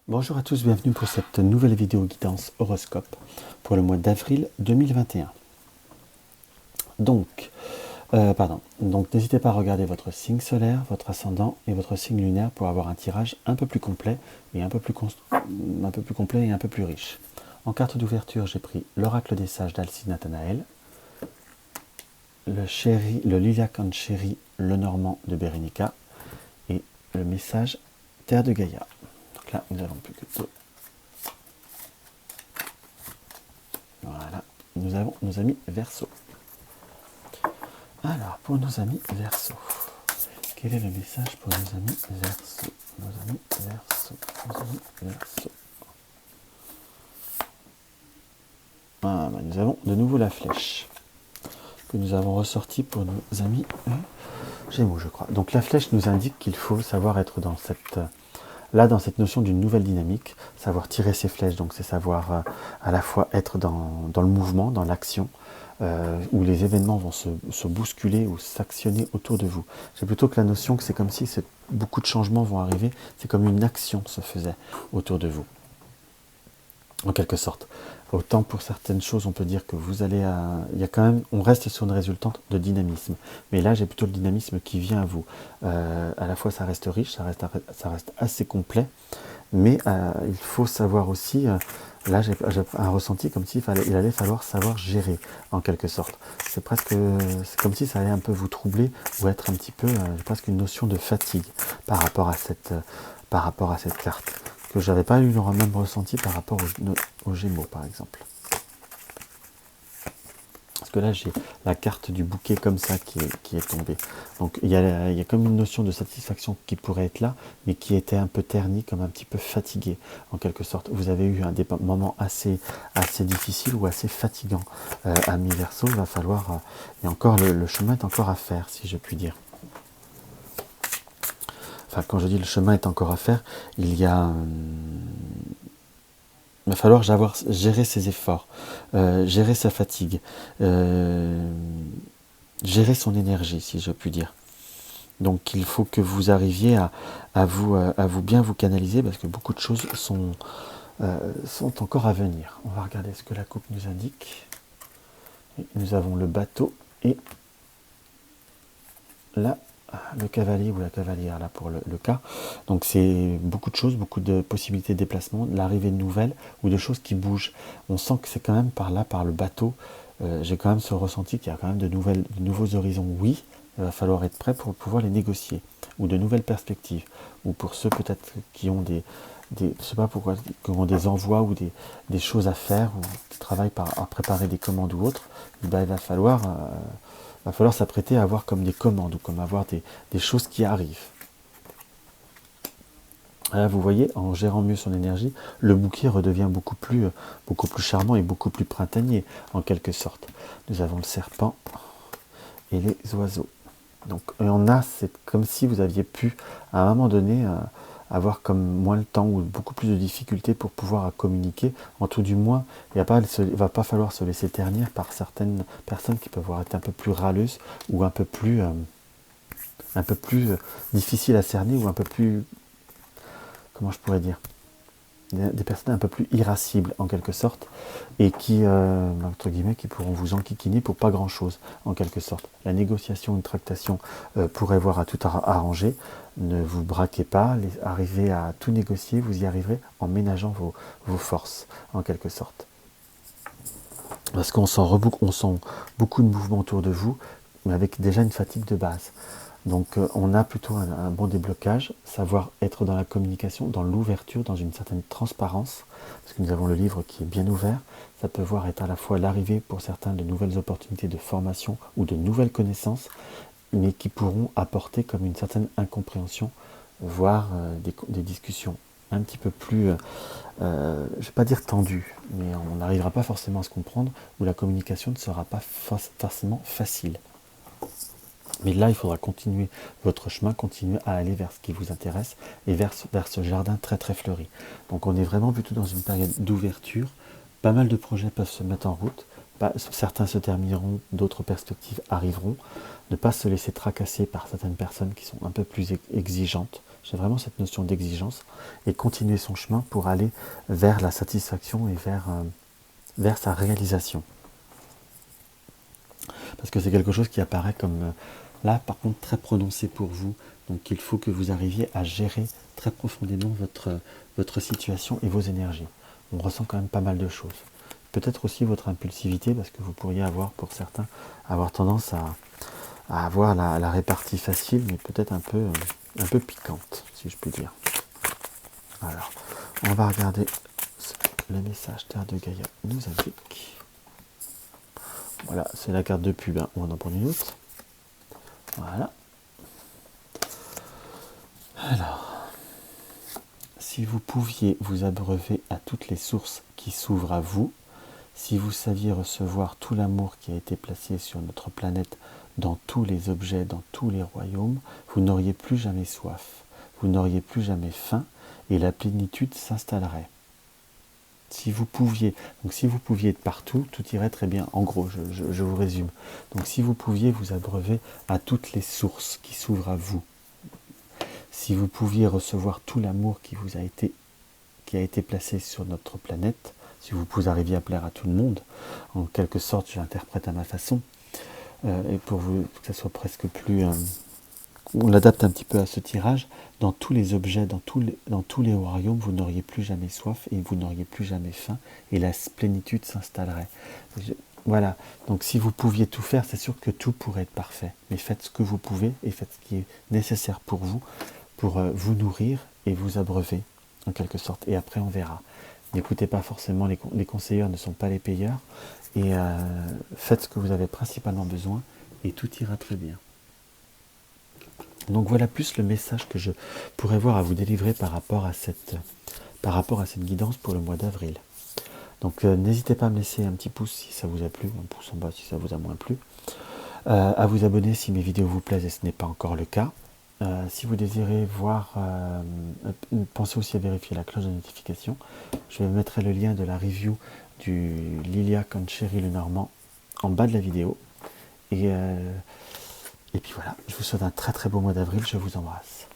Bonjour à tous, bienvenue pour cette nouvelle vidéo guidance horoscope pour le mois d'avril 2021. Donc, n'hésitez pas à regarder votre signe solaire, votre ascendant et votre signe lunaire pour avoir un tirage un peu plus complet et un peu plus complet et un peu plus riche. En carte d'ouverture, j'ai pris l'oracle des sages d'Alcide Nathanaël, le Lilac en Chéri, le Normand de Bérénica et le message Terre de Gaïa. Donc là, nous n'avons plus que deux. Voilà, nous avons nos amis Verseau. Alors, pour nos amis Verseau, quel est le message pour nos amis Verseau? Nos amis Verseau, nos amis Verseau. Ah, bah, nous avons de nouveau la flèche que nous avons ressortie pour nos amis Gémeaux, je crois. Donc la flèche nous indique qu'il faut savoir être dans cette notion d'une nouvelle dynamique, savoir tirer ses flèches, donc c'est savoir à la fois être dans le mouvement, dans l'action, où les événements vont se bousculer ou s'actionner autour de vous. J'ai plutôt que la notion que c'est comme si beaucoup de changements vont arriver, c'est comme une action se faisait autour de vous, en quelque sorte. Autant pour certaines choses, on peut dire que vous allez il y a quand même, on reste sur une résultante de dynamisme. Mais là, j'ai plutôt le dynamisme qui vient à vous. À la fois, ça reste riche, ça reste assez complet, mais il faut savoir aussi, là j'ai un ressenti comme s'il allait falloir savoir gérer, en quelque sorte. C'est comme si ça allait un peu vous troubler, ou être un petit peu, presque une notion de fatigue par rapport à cette carte, que je n'avais pas eu le même ressenti par rapport aux Gémeaux, par exemple. Parce que là, j'ai la carte du bouquet comme ça qui est tombée. Donc, il y a comme une notion de satisfaction qui pourrait être là, mais qui était un peu ternie, comme un petit peu fatiguée, en quelque sorte. Vous avez eu des moments assez difficiles ou assez fatigants. Amis Verseau, il va falloir... et encore, le chemin est encore à faire, si je puis dire. Enfin, quand je dis le chemin est encore à faire, il va falloir gérer ses efforts, gérer sa fatigue, gérer son énergie, si je puis dire. Donc il faut que vous arriviez à vous bien vous canaliser, parce que beaucoup de choses sont encore à venir. On va regarder ce que la coupe nous indique. Et nous avons le bateau et là, le cavalier ou la cavalière, là pour le cas. Donc c'est beaucoup de choses, beaucoup de possibilités de déplacement, de l'arrivée de nouvelles ou de choses qui bougent. On sent que c'est quand même par le bateau. J'ai quand même ce ressenti qu'il y a quand même de nouveaux horizons. Oui, il va falloir être prêt pour pouvoir les négocier, ou de nouvelles perspectives, ou pour ceux peut-être qui ont je sais pas pourquoi, qui ont des envois ou des choses à faire, ou qui travaillent à préparer des commandes ou autres. Ben, il va falloir s'apprêter à avoir comme des commandes, ou comme avoir des choses qui arrivent. Là, vous voyez, en gérant mieux son énergie, le bouquet redevient beaucoup plus charmant et beaucoup plus printanier, en quelque sorte. Nous avons le serpent et les oiseaux. Donc, c'est comme si vous aviez pu, à un moment donné, avoir comme moins le temps ou beaucoup plus de difficultés pour pouvoir communiquer. En tout du moins, il va pas falloir se laisser ternir par certaines personnes qui peuvent être un peu plus râleuses, ou un peu plus difficiles à cerner, ou un peu plus, comment je pourrais dire, des personnes un peu plus irascibles, en quelque sorte, et qui, entre guillemets, qui pourront vous enquiquiner pour pas grand chose, en quelque sorte. La négociation, une tractation pourrait voir à tout arranger. Ne vous braquez pas, arrivez à tout négocier, vous y arriverez en ménageant vos forces, en quelque sorte. Parce qu'on sent beaucoup de mouvements autour de vous, mais avec déjà une fatigue de base. Donc on a plutôt un bon déblocage, savoir être dans la communication, dans l'ouverture, dans une certaine transparence, parce que nous avons le livre qui est bien ouvert. Ça peut voir être à la fois l'arrivée pour certains de nouvelles opportunités de formation ou de nouvelles connaissances, mais qui pourront apporter comme une certaine incompréhension, voire des discussions un petit peu plus, je ne vais pas dire tendues, mais on n'arrivera pas forcément à se comprendre, où la communication ne sera pas forcément facile. Mais là, il faudra continuer votre chemin, continuer à aller vers ce qui vous intéresse, et vers ce jardin très très fleuri. Donc on est vraiment plutôt dans une période d'ouverture. Pas mal de projets peuvent se mettre en route. Certains se termineront, d'autres perspectives arriveront. Ne pas se laisser tracasser par certaines personnes qui sont un peu plus exigeantes, J'ai vraiment cette notion d'exigence et continuer son chemin pour aller vers la satisfaction et vers sa réalisation. Parce que c'est quelque chose qui apparaît comme là, par contre, très prononcé pour vous. Donc il faut que vous arriviez à gérer très profondément votre situation et vos énergies. On ressent quand même pas mal de choses. Peut-être aussi votre impulsivité, parce que vous pourriez avoir, pour certains, avoir tendance à avoir la répartie facile, mais peut-être un peu piquante, si je puis dire. Alors, on va regarder le message Terre de Gaïa nous indique. Voilà, c'est la carte de pub, hein. On va en prendre une autre. Voilà. Alors, si vous pouviez vous abreuver à toutes les sources qui s'ouvrent à vous, si vous saviez recevoir tout l'amour qui a été placé sur notre planète dans tous les objets, dans tous les royaumes, vous n'auriez plus jamais soif, vous n'auriez plus jamais faim et la plénitude s'installerait. Si vous pouviez être partout, tout irait très bien. En gros, je vous résume. Donc si vous pouviez vous abreuver à toutes les sources qui s'ouvrent à vous, si vous pouviez recevoir tout l'amour qui a été placé sur notre planète, si vous arriviez à plaire à tout le monde, en quelque sorte, j'interprète à ma façon, et pour que ça soit presque plus... on l'adapte un petit peu à ce tirage, dans tous les objets, dans tous les royaumes, vous n'auriez plus jamais soif et vous n'auriez plus jamais faim, et la plénitude s'installerait. Voilà, donc si vous pouviez tout faire, c'est sûr que tout pourrait être parfait, mais faites ce que vous pouvez et faites ce qui est nécessaire pour vous nourrir et vous abreuver, en quelque sorte, et après on verra. N'écoutez pas forcément, les conseilleurs ne sont pas les payeurs, et faites ce que vous avez principalement besoin, et tout ira très bien. Donc voilà plus le message que je pourrais voir à vous délivrer par rapport à cette guidance pour le mois d'avril. Donc n'hésitez pas à me laisser un petit pouce si ça vous a plu, un pouce en bas si ça vous a moins plu, à vous abonner si mes vidéos vous plaisent et ce n'est pas encore le cas. Si vous désirez voir, pensez aussi à vérifier la cloche de notification. Je mettrai le lien de la review du Lilia Concherry le Normand en bas de la vidéo. Et puis voilà, je vous souhaite un très très beau mois d'avril, je vous embrasse.